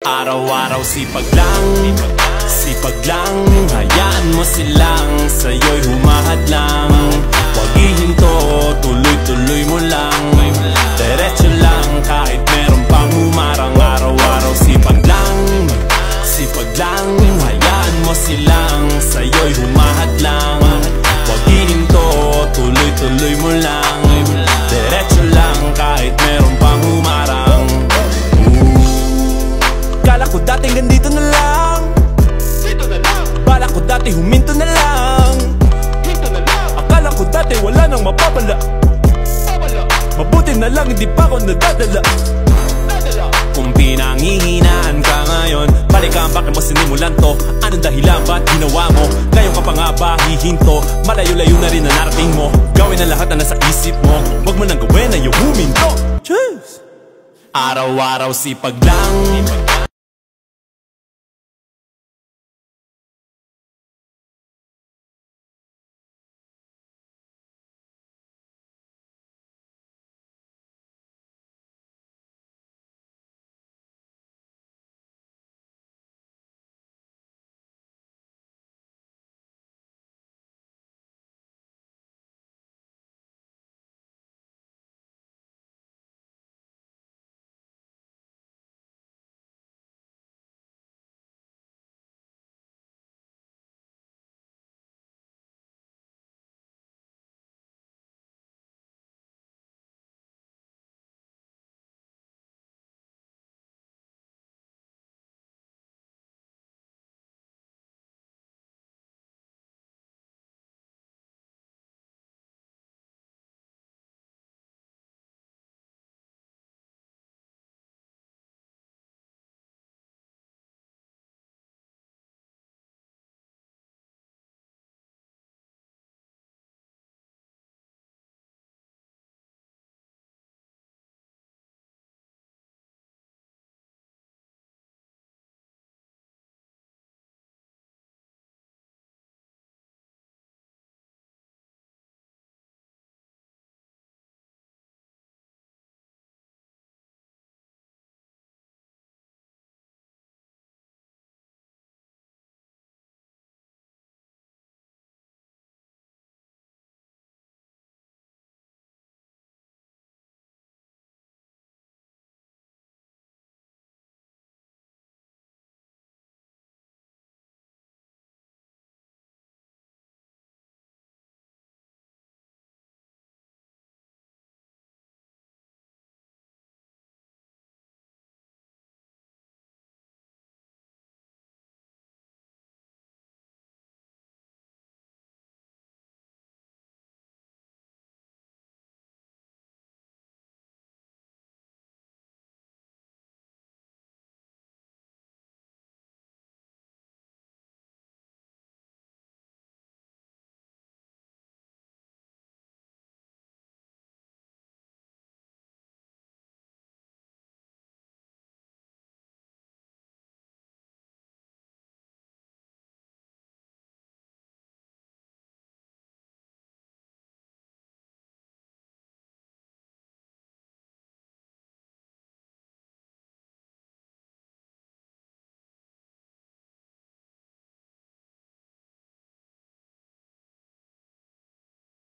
Araw-araw sipag lang, sipag lang. Hayaan mo silang sa'yo'y humahad lang. Huwag ihinto, tuloy-tuloy mo lang. Diretso lang kahit meron pang humarang. Araw-araw sipag lang, sipag lang. Hayaan mo silang sa'yo'y humahad lang. Huwag ihinto, tuloy-tuloy mo lang. Diretso lang kahit meron pang humarang. Kala ko dati ganito na lang, dito na lang. Bala ko dati huminto na lang, hinto na lang. Akala ko dati wala nang mapapala, mabuti na lang hindi pa ako nadadala. Kung pinanghihinaan ka ngayon, balikan bakit mo sinimulan to? Anong dahilan ba't ginawa mo? Ngayon ka pa nga ba hihinto? Malayo-layo na rin na narating mo. Gawin ang lahat na nasa isip mo. Huwag mo nang gawin na yung huminto. Cheers! Araw-araw sipag lang,